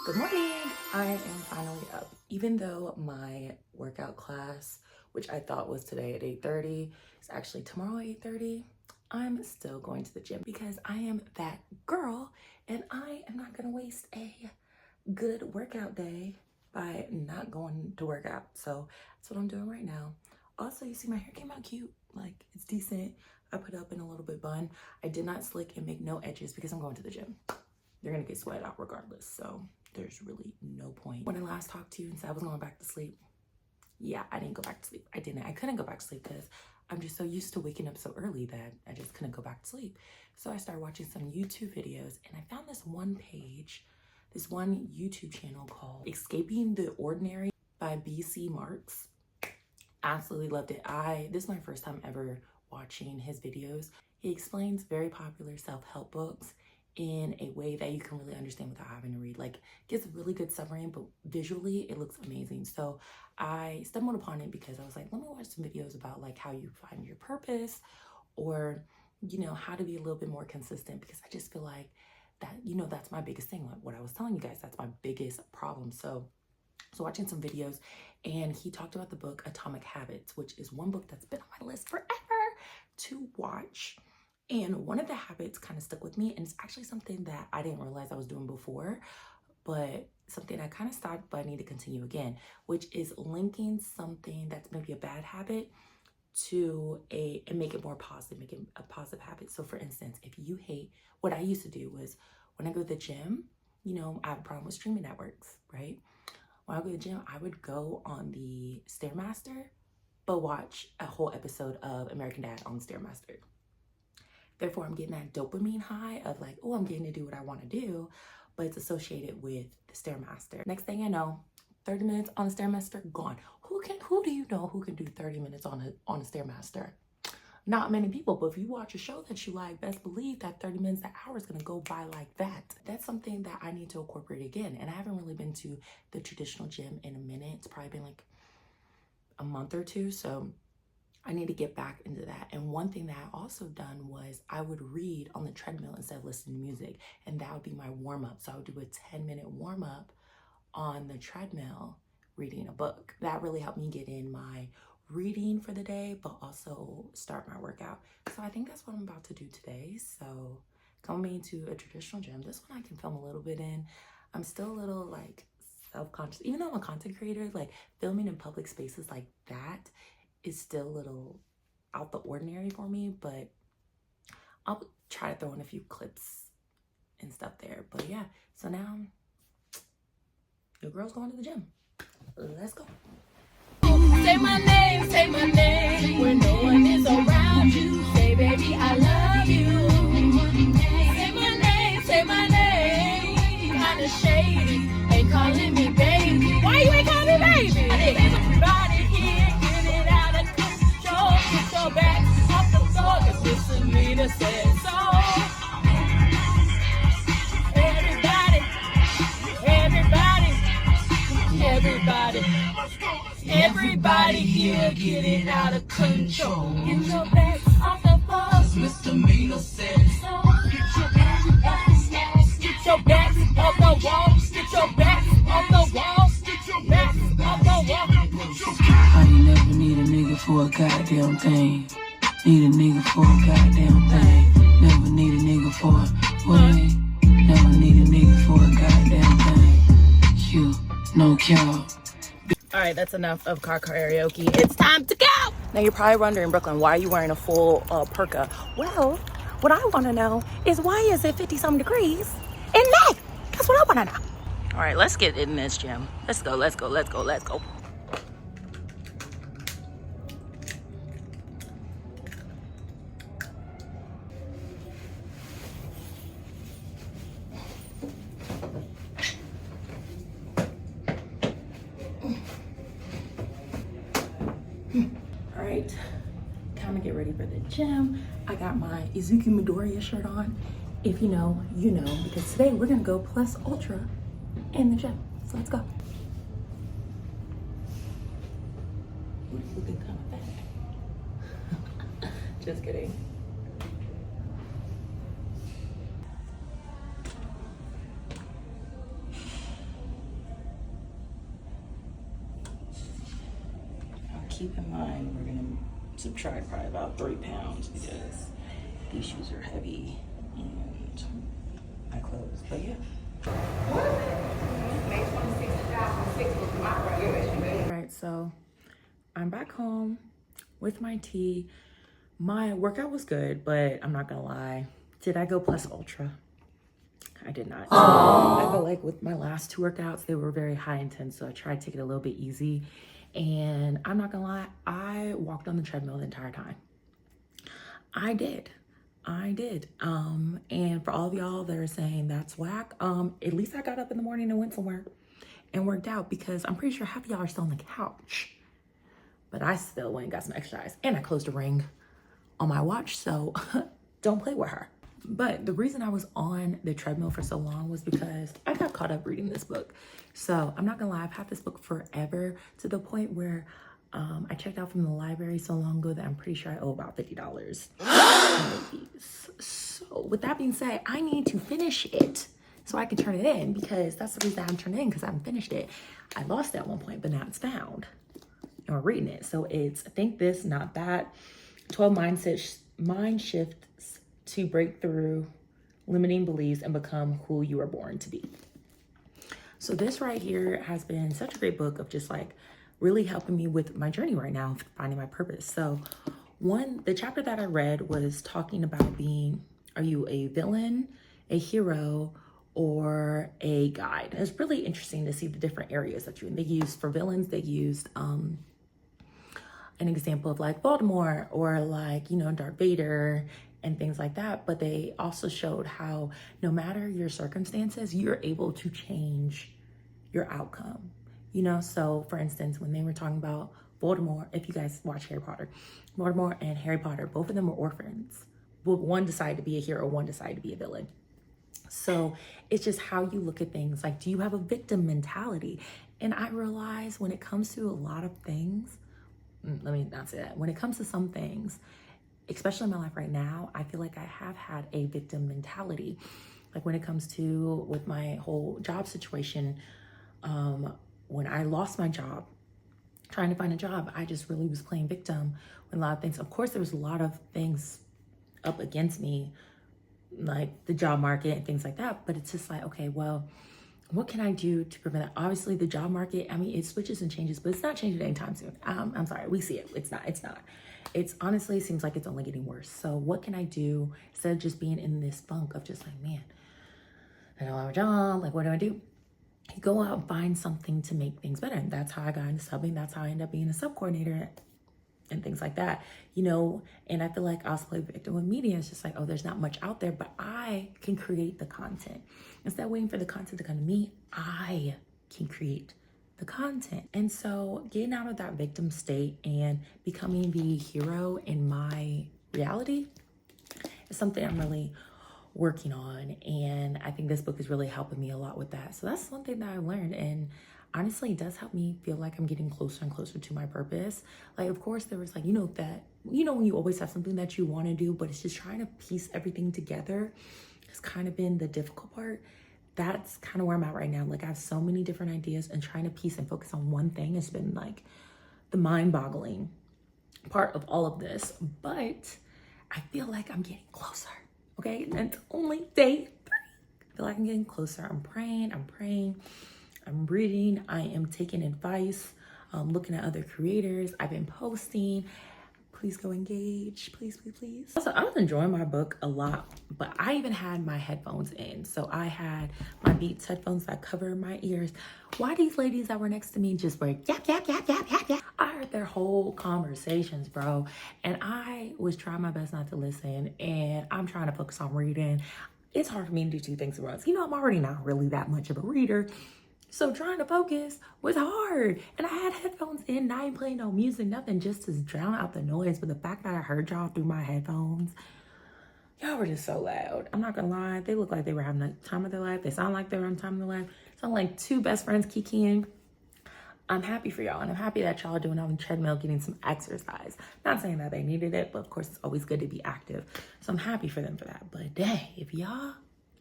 Good morning. I am finally up. Even though my workout class, which I thought was today at 8:30, is actually tomorrow at 8:30, I'm still going to the gym because I am that girl and I am not going to waste a good workout day by not going to work out. So that's what I'm doing right now. Also, you see my hair came out cute. Like, it's decent. I put up in a little bit bun. I did not slick and make no edges because I'm going to the gym. You're gonna get sweat out regardless, so there's really no point. When I last talked to you and said I was going back to sleep, yeah, I didn't go back to sleep. I couldn't go back to sleep because I'm just so used to waking up so early that I just couldn't go back to sleep. So I started watching some YouTube videos and I found this one page, this one YouTube channel called Escaping the Ordinary by BC Marks. Absolutely loved it. This is my first time ever watching his videos. He explains very popular self-help books in a way that you can really understand without having to read. Like, gives a really good summary, but visually it looks amazing. So I stumbled upon it because I was like, let me watch some videos about like how you find your purpose, or how to be a little bit more consistent, because I just feel like that, that's my biggest thing. Like what I was telling you guys, that's my biggest problem. So watching some videos, and he talked about the book Atomic Habits, which is one book that's been on my list forever to watch. And one of the habits kind of stuck with me, and it's actually something that I didn't realize I was doing before, but something I kind of stopped, but I need to continue again, which is linking something that's maybe a bad habit to and make it more positive, make it a positive habit. So for instance, if you hate, what I used to do was when I go to the gym, I have a problem with streaming networks, right? When I go to the gym, I would go on the Stairmaster, but watch a whole episode of American Dad on the Stairmaster. Therefore, I'm getting that dopamine high of like, oh, I'm getting to do what I want to do, but it's associated with the Stairmaster. Next thing I know, 30 minutes on the Stairmaster, gone. Who do you know who can do 30 minutes on a Stairmaster? Not many people, but if you watch a show that you like, best believe that 30 minutes, that hour is gonna go by like that. That's something that I need to incorporate again. And I haven't really been to the traditional gym in a minute. It's probably been like a month or two. So I need to get back into that. And one thing that I also done was I would read on the treadmill instead of listening to music. And that would be my warm-up. So I would do a 10-minute warm-up on the treadmill reading a book. That really helped me get in my reading for the day, but also start my workout. So I think that's what I'm about to do today. So coming to a traditional gym, this one I can film a little bit in. I'm still a little like self-conscious, even though I'm a content creator, like filming in public spaces like that is still a little out the ordinary for me, but I'll try to throw in a few clips and stuff there. But yeah, so now the girl's going to the gym. Let's go. Say my name when no one is around you. Say, baby, I love you. Say my name. Kinda shady, ain't calling me baby. Why you ain't calling me baby? Everybody here, get it out of control. Get your back off the floor, 'cause Mr. Leader said so. Everybody here getting out of control. Get your back off the floor. Misdemeanor said so. Get your back off the walls. Get your back off the walls. Get your back off the walls. I ain't never need a nigga for a goddamn thing. Need a nigga for a goddamn thing. Never need a nigga for what? Never need a nigga for a goddamn thing. You, no cow. All right, that's enough of car karaoke. It's time to go. Now you're probably wondering, Brooklyn, why are you wearing a full parka? Well, what I want to know is why is it 50-some degrees in May? That's what I want to know. All right, let's get in this gym. Let's go. All right, time to get ready for the gym. I got my Izuku Midoriya shirt on. If you know, you know, because today we're gonna go plus ultra in the gym. So let's go. Looking kind of fat. Just kidding. keep in mind we're gonna subtract probably about 3 pounds because these shoes are heavy and my clothes. But yeah. Alright, so I'm back home with my tea. My workout was good, but I'm not gonna lie. Did I go plus ultra? I did not. I felt like with my last 2 workouts, they were very high intense, so I tried to take it a little bit easy. And I'm not gonna lie, I walked on the treadmill the entire time. I did. And for all of y'all that are saying that's whack, at least I got up in the morning and went somewhere and worked out, because I'm pretty sure half of y'all are still on the couch. But I still went and got some exercise, and I closed a ring on my watch, so don't play with her. But the reason I was on the treadmill for so long was because I got caught up reading this book. So I'm not gonna lie, I've had this book forever, to the point where I checked out from the library so long ago that I'm pretty sure I owe about $50. So with that being said, I need to finish it so I can turn it in, because that's the reason I'm turning it in, because I haven't finished it. I lost it at one point, but now it's found. And we're reading it. So it's Think This, Not That, 12 mind shifts to break through limiting beliefs and become who you were born to be. So this right here has been such a great book of just like really helping me with my journey right now, finding my purpose. So the chapter that I read was talking about are you a villain, a hero, or a guide? And it's really interesting to see the different areas that they used. For villains, they used an example of like Voldemort, or like, Darth Vader and things like that. But they also showed how no matter your circumstances, you're able to change your outcome. So for instance, when they were talking about Voldemort, if you guys watch Harry Potter, Voldemort and Harry Potter, both of them were orphans. One decided to be a hero, one decided to be a villain. So it's just how you look at things. Like, do you have a victim mentality? And I realize when it comes to a lot of things, let me not say that. When it comes to some things, especially in my life right now, I feel like I have had a victim mentality. Like when it comes to with my whole job situation, when I lost my job, trying to find a job, I just really was playing victim with a lot of things. Of course, there was a lot of things up against me, like the job market and things like that. But it's just like, okay, well, what can I do to prevent that? Obviously, the job market, I mean, it switches and changes, but it's not changing anytime soon. I'm sorry, we see it. It's not. It's honestly seems like it's only getting worse. So what can I do instead of just being in this funk of just like, man, I don't have a job. Like, what do? You go out and find something to make things better. And that's how I got into subbing. That's how I ended up being a sub coordinator and things like that, and I feel like I also play victim with media. It's just like, oh, there's not much out there, but I can create the content. Instead of waiting for the content to come to me, I can create the content. And so getting out of that victim state and becoming the hero in my reality is something I'm really working on. And I think this book is really helping me a lot with that. So that's one thing that I learned. And honestly, it does help me feel like I'm getting closer and closer to my purpose. Like, of course, there was like, when you always have something that you want to do, but it's just trying to piece everything together has kind of been the difficult part. That's kind of where I'm at right now. Like, I have so many different ideas, and trying to piece and focus on one thing has been like the mind-boggling part of all of this. But I feel like I'm getting closer, okay? And it's only day 3. I feel like I'm getting closer. I'm praying, I'm reading, I am taking advice, looking at other creators. I've been posting. Please go engage, please. Also, I was enjoying my book a lot, but I even had my headphones in. So I had my Beats headphones that cover my ears. Why these ladies that were next to me just were yap. I heard their whole conversations, bro. And I was trying my best not to listen, and I'm trying to focus on reading. It's hard for me to do 2 things at once. I'm already not really that much of a reader. So trying to focus was hard. And I had headphones in, and I ain't playing no music, nothing, just to drown out the noise. But the fact that I heard y'all through my headphones, y'all were just so loud. I'm not gonna lie, they look like they were having the time of their life. They sound like they were on time of their life. Sound like 2 best friends kikiing. I'm happy for y'all, and I'm happy that y'all are doing on the treadmill, getting some exercise. Not saying that they needed it, but of course it's always good to be active. So I'm happy for them for that. But dang, if y'all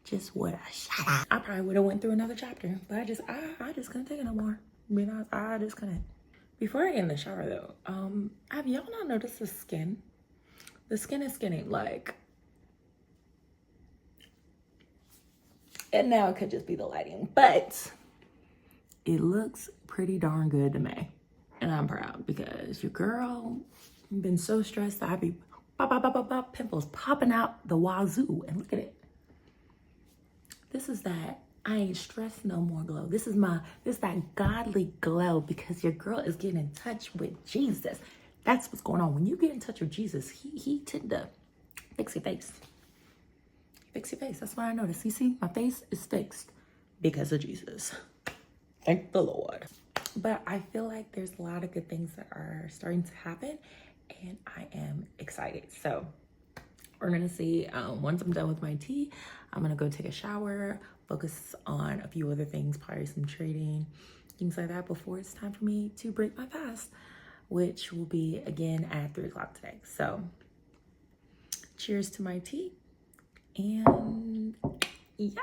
just would have shut up, I probably would have went through another chapter. But I just couldn't take it no more. I just couldn't. Before I get in the shower though, have y'all not noticed the skin? The skin is skinny, like, and now it could just be the lighting, but it looks pretty darn good to me. And I'm proud because your girl been so stressed that I be pimples popping out the wazoo. And look at it. This is that I ain't stressed no more glow. This is that godly glow because your girl is getting in touch with Jesus. That's what's going on. When you get in touch with Jesus, he tend to fix your face. Fix your face. That's what I noticed. You see, my face is fixed because of Jesus. Thank the Lord. But I feel like there's a lot of good things that are starting to happen and I am excited. So we're gonna see, once I'm done with my tea, I'm gonna go take a shower, focus on a few other things, probably some trading, things like that before it's time for me to break my fast, which will be again at 3 o'clock today. So cheers to my tea and yeah.